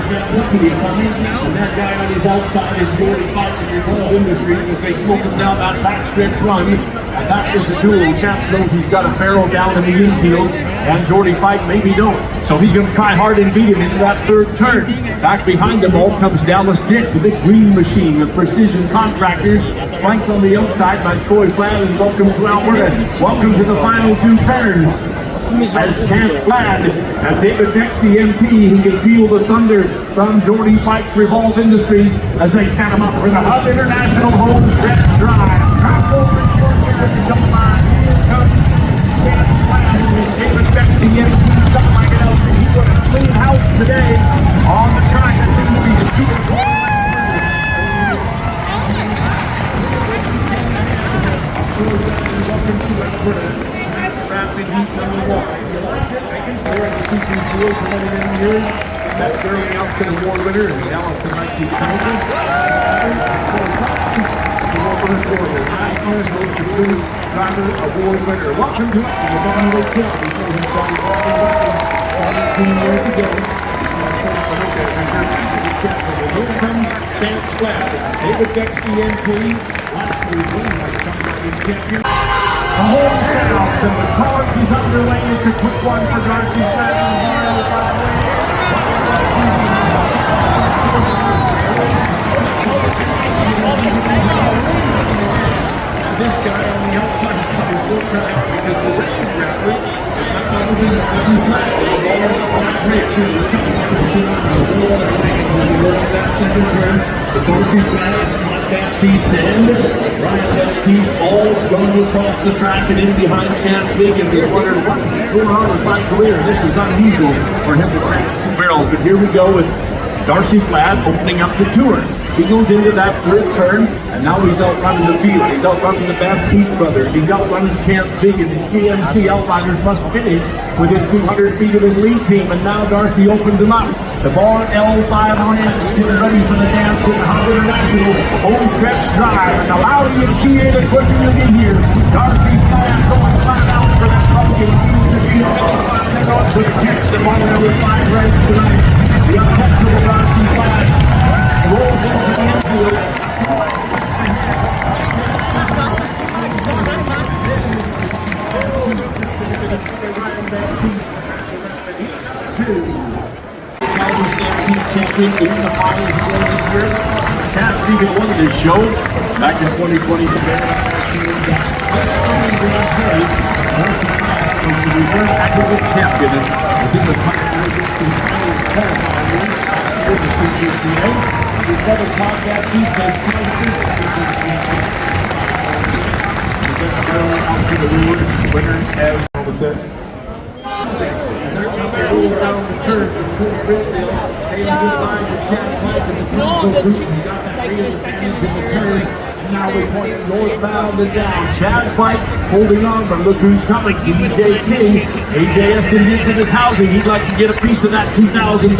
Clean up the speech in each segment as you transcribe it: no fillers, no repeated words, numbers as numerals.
deputy coming, and that guy on his outside is Jordy Fight from Birchcliff Industries as they smoke him down that backstretch run. And that is the duel. Chance knows he's got a barrel down in the infield, and Jordy Fight maybe don't. So he's going to try hard and beat him into that third turn. Back behind them all comes Dallas Dick, the big green machine of Precision Contractors, flanked on the outside by Troy Flad, and welcome to Alberta. Welcome to the final two turns. As Chance Flad and David Dexty MP, he can feel the thunder from Jordy Fight's Revolve Industries as they set him up for the Hub International Home Stretch Drive. Drop over and short here at the double line. Here comes Chance Flad and David Dexty MP. Something like it else. He got a clean house today on the track. That seems to be the two and one. Welcome to Alberta. Rapid heat number one. They're in the teaching field for many, many years. That's early Elkin Award winner and Elkin 1970. Last year's Most Improved Driver Award winner. Welcome to us in the WA Cup. Before he started driving 17 years ago. Here comes Chance Flad, David Dexty MP. Last year's winner was somebody champion. The home sounds and the charge is underway. It's a quick one for Darcy Flad on the This guy on the outside is probably full credit because the rain grabber is not moving Darcy Flad. The ball on that bridge is the top of the team. That second turn, the Darcy Flad. Baptiste end. Ryan Baptiste all strung across the track and in behind Chance Big, and he's wondering what's going on with my career. This is unusual for him to crash two barrels, but here we go with Darcy Flad opening up the tour. He goes into that third turn, and now he's out running the field. He's out running the Baptiste brothers. He's out running Chance Big, and his GMC Outriders must finish within 200 feet of his lead team, and now Darcy opens him up. The bar L5 ramps getting ready for the dance in the Hub International Home Stretch Drive, and the louder you cheer, the quicker you get here. Darcy's Flad going flat out for that pumpkin. The finish line, they're going to the text of one number 5 race tonight. The untouchable Darcy Flad rolls into the infield. Stampede champion in the finals again this year. Cats even won this show back in 2020. The reverse aggregate champion is in the CGCA. His brother Todd Baptiste has 26 winner as all of a sudden. Around the turn from Bridgedale, saying goodbye to Chad Flad and the Toronto group. He got that real advantage in the turn, and now we point northbound and down. Chad Flad holding on, but look who's coming. DJ King, AJS Indigenous Housing. He'd like to get a piece of that $2,000,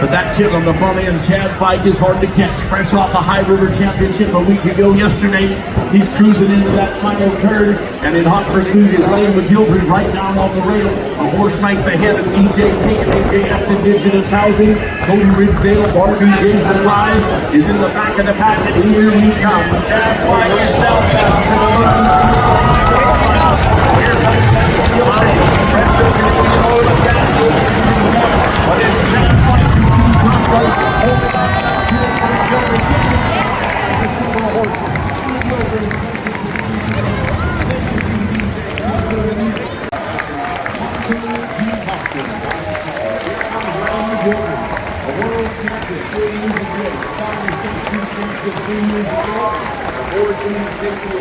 but that kid on the front end, Chad Flad, is hard to catch. Fresh off the High River Championship a week ago yesterday. He's cruising into that final turn, and in hot pursuit is Lane McGilvery right down on the rail. A horse length ahead of DJ King and AJS Indigenous Housing. Cody Ridgedale, RBJ's Alive is in the back of the pack, and here he comes. Chad Flad yourself down to the here comes but it's Chad Flad who keeps on right.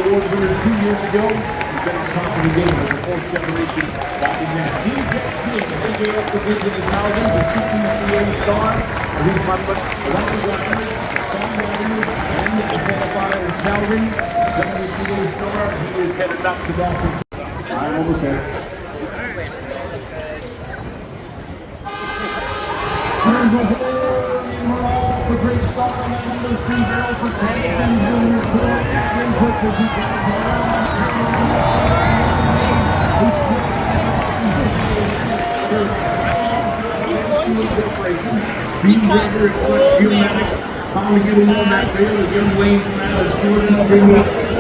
Award winner 2 years ago. He's been on top of the game as a fourth generation rocking man. DJ King, AJS Indigenous Housing, the CPCA star, he's my running driver, songwriter, and the qualifier in Calgary. WCA star, he is headed back to Boston. I'm almost there. There's a hole in the wall for great star on that number 3 barrel for Chance Jr. Quick as he gets around. Speed Rider and Flex Geomatics. Finally get along that rail. The young lane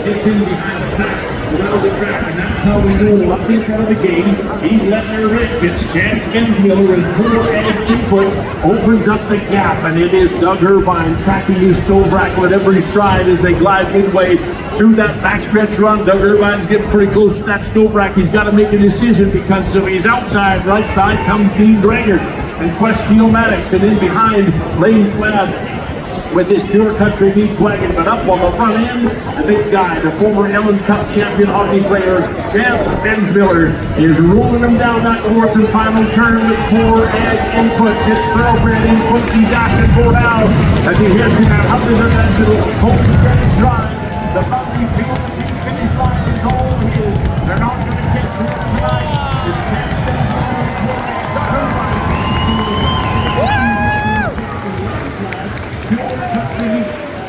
gets in behind the pack around the track, and that's how we roll up in front of the gate. He's letting her rip. It's Chance Bensmiller with 4 edge inputs, opens up the gap, and it is Doug Irvine tracking his Stovrak with every stride as they glide midway through that backstretch run. Doug Irvine's getting pretty close to that Stovrak. He's got to make a decision because of his outside right side comes Dean Dranger and Quest Geomatics, and in behind Lane Flad with his Pure Country Beach wagon. But up on the front end, the big guy, the former Ellen Cup champion hockey player, Chance Bensmiller, is rolling him down that fourth and final turn with 4 edge inputs. It's thoroughbred inputs. He's asking for now as he heads to that 100 home stretch drive. The Buffy field finish line is all his. They're not going to catch him tonight. It's Chance Bensmiller.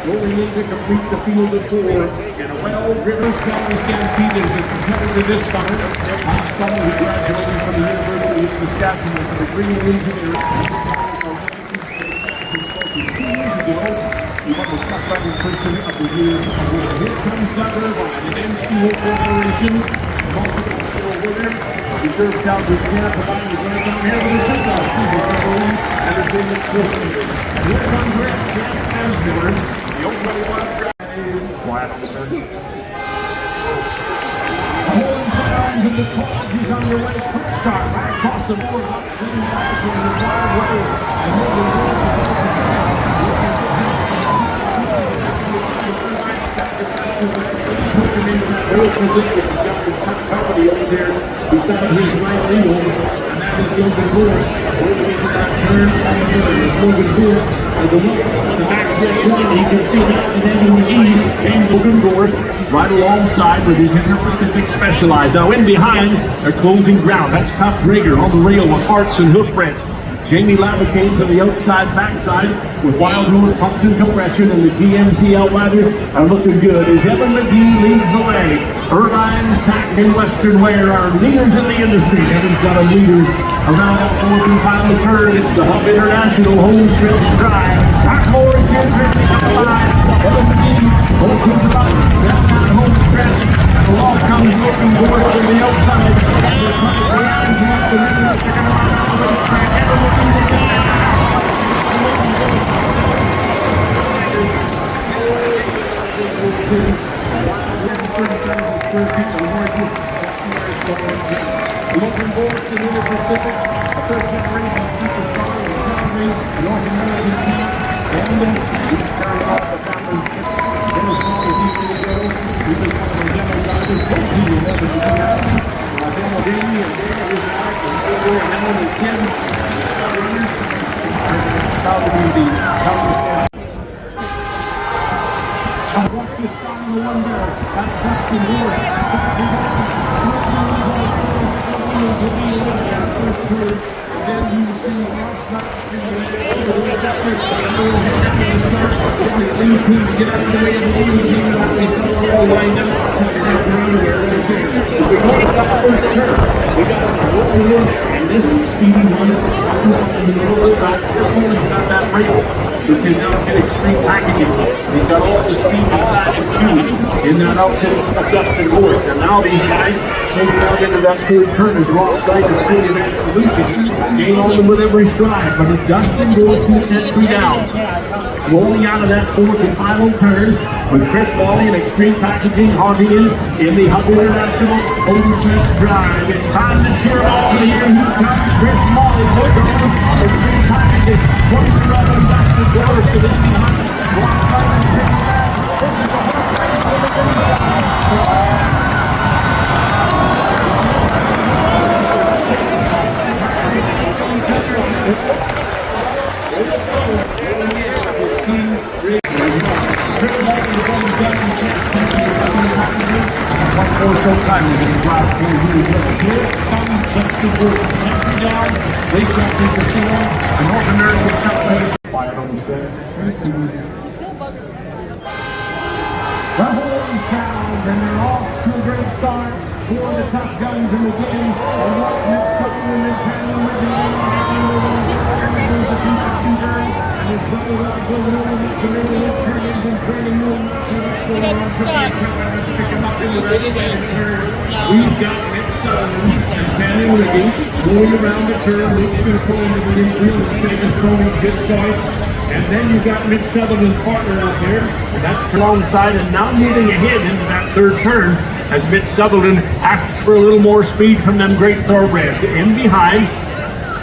Rolling in to complete the field of 4 in a well-driven Strathmore Stampede is a competitor this summer. Last summer, he graduated from the University of Saskatchewan as a degree in engineering. 2 years ago, he won the Chuckwagon Person of the Year award. Here comes Doug Irvine, an NCO Corporation, multiple score winner. He served Calgary, Canada, providing his right down here with a 2,000 season number 1 and has been the 4th. And here comes Red Chance Bensmiller. The old 21 flat. The whole sounds of the calls. He's on your way. Quick start right across the board. Spinning back in the driveway. And moving He's got some tough company over there beside his right wheels, and that is Logan Gorst. Over into that turn on the middle is Logan Gorst. As a look at the back stretch run, he can see that and then in the east, and Logan Gorst right alongside with his Inter-Pacific Specialized. Now in behind, they're closing ground. That's Tough Drager on the rail with hearts and hoof prints. Jamie Lavicane to the outside backside with Wild Rose pumps and compression, and the GMC Outriders are looking good as Evan McGee leads the way. Irvine's Tack and Western Wear are leaders in the industry. Evan's got a leaders around that 4th and final turn. It's the Hub International home stretch drive. Strathmore is here drifting up the line. Evan McGee going to the right down that home stretch, and along comes Logan Gorst from the outside. And they're trying to react to the middle of the second round. Looking forward to the Pacific, a third-generation superstar in Calgary, North American champ, and he's carrying off the family in as long as he can go. He was one of the demo drivers, both he will never be out. Demo Davey and Dale is out, and over and now the Kim runners. Probably the Calgary. Watch this down in the one there. That's Dustin Moore. First turn, then you will see Ross get out of the way of the blue team, and he's all lined up. We talked about the first turn. We got a roll in, and this speedy one is in the middle of the track. He's got that rail. You can now get extreme packaging. He's got all the speed beside him too in that outfit of Dustin Gorst. And now these guys moving out into that third turn as Ross Dyke and Pretty Advanced Solutions gain on them with every stride. But as Dustin goes to set 3 downs, rolling out of that 4th and final turn with Chris Wally and Extreme Packaging haunting in the Hub International home stretch drive. It's time to cheer off for the year. Here comes Chris Wally. Look at him. Extreme Packaging. One for Dustin Gorst to the behind. This is a hard race for the inside. One more showtime, we're going to drive for you. Here comes Justin Wood, country down, they got the casino, a North American Chuckwagon. Quiet on the set. The horns sound, and they're off to a great start for the top guns in the game. And what next up in the panel with the We've got Mitch Sutherland and Fanny Wiggy going around the turn. Luke's going to pull into the infield and say this pony's good choice. And then you've got Mitch Sutherland's partner out there. That's alongside and now moving ahead into that third turn as Mitch Sutherland asks for a little more speed from them great thoroughbreds. In behind,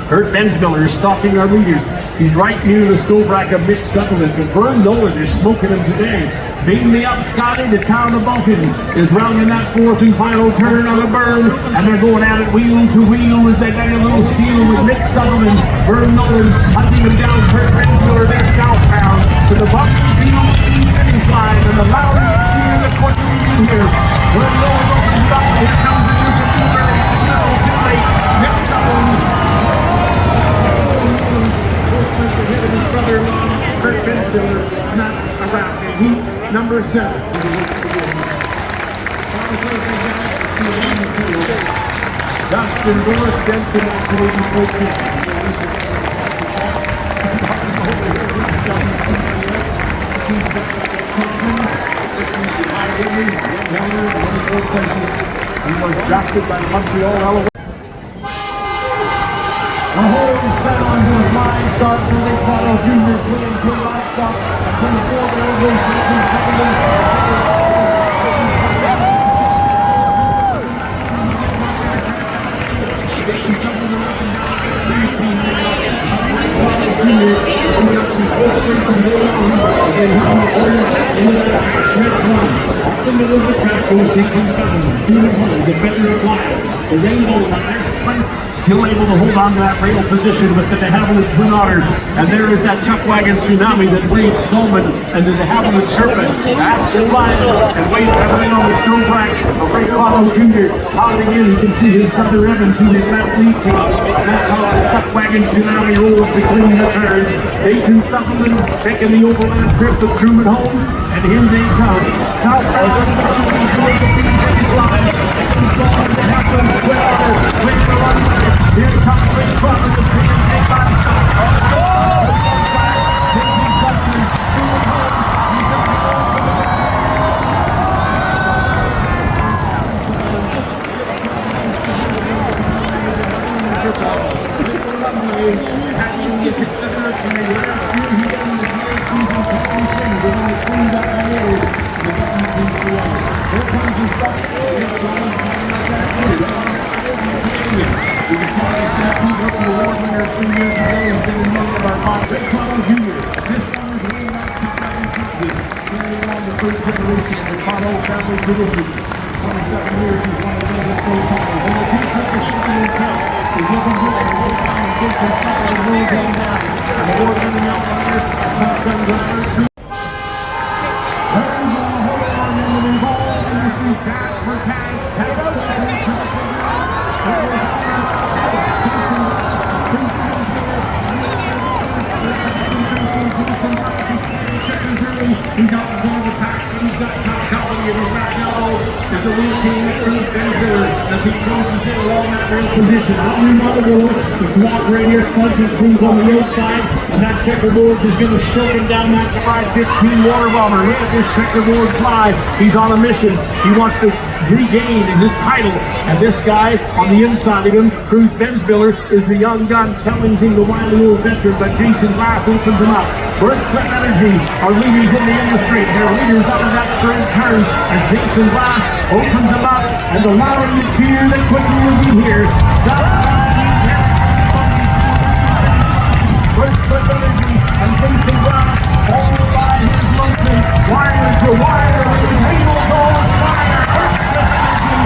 Kurt Bensmiller is stalking our leaders. He's right near the Stovrak of Mitch Sutherland. But Vern Nolan is smoking him today. Beating me up, Scotty, the town of Vulcan is rounding that fourth and final turn on the burn, and they're going at it wheel to wheel as they bang a little steel with Mitch Sutherland. Vern Nolan hunting him down. Kurt Bensmiller, they're southbound to the Vulcan field finish line, and the Lowry cheer the quickly in here. Vern Nolan opens up. Here comes the Duke of Newbury. No, too late. Mitch Sutherland. Ahead of his brother-in-law, Kurt Bensmiller, and that's around in heat number 7. Dustin North, Denson, absolutely coaching. He was drafted by the Montreal Alouettes. The whole set on to a flying start for Ray Cotto Jr. playing good livestock. 24 over 18 the middle of the track goes Big 2-7. 2 the veteran flyer. The Rainbow Runner. Still able to hold on to that rail position with the de Havilland Twin Otter. And there is that Chuckwagon Tsunami that breeds Solman and the de Havilland Serpent. That's the line. And Wade Everett on the Stovrak of Ray Cotto Jr. Pounding in. You can see his brother Evan to his left lead team. And that's how the Chuckwagon Tsunami rolls between the turns. Dayton Sutherland taking the overland trip with Truman Holmes. And here they come. Southbound finish line. Here comes Ray Cotto with P&K livestock. Tradition. 27 years he's one of the best so far. And the future for Shipping and Cup is looking good. And we're down and good for Scotland and really going down. And the award-winning outlier, shotgun driver, 2. Turns on the hold on and the involved industry cash for cash. He got all the pack. He's got top company in his back elbow. There's a little team that proves Benzer as he crosses in along that rail position. Out in the middle, the block radius punches Cruz on the outside, and that checkerboard is going to stroke him down that 515 water bomber. Look at this checkerboard fly. He's on a mission. He wants to regain his title, and this guy on the inside of him, Cruz Bensmiller, is the young gun challenging the wily old veteran, but Jason Glass opens him up. Birchcliff Energy are leaders in the industry. They're leaders out of that third turn, and Jason Glass opens him up, and the Lowry cheer that quickly will be here. Birchcliff Energy and Jason Glass all by his motion, wire to wire, with his Halo Gold fire. Birchcliff Energy,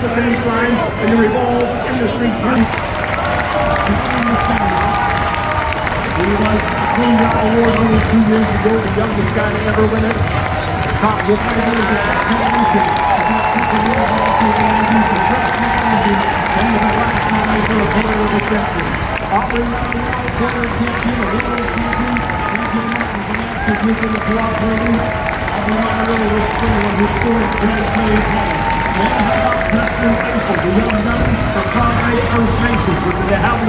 the finish line in the Revolve Industry Turn. He was cleaned up award-winning 2 years ago, the youngest guy to ever win it. Top with the combination. And the last time for a player of the century. Operating on the outside champion, a world champion, champion of the cooperating. the Amarillo was still on historic Grand Canyon Hall. Now, how about Preston Rifle, the young guns of Primate First Nation, which they have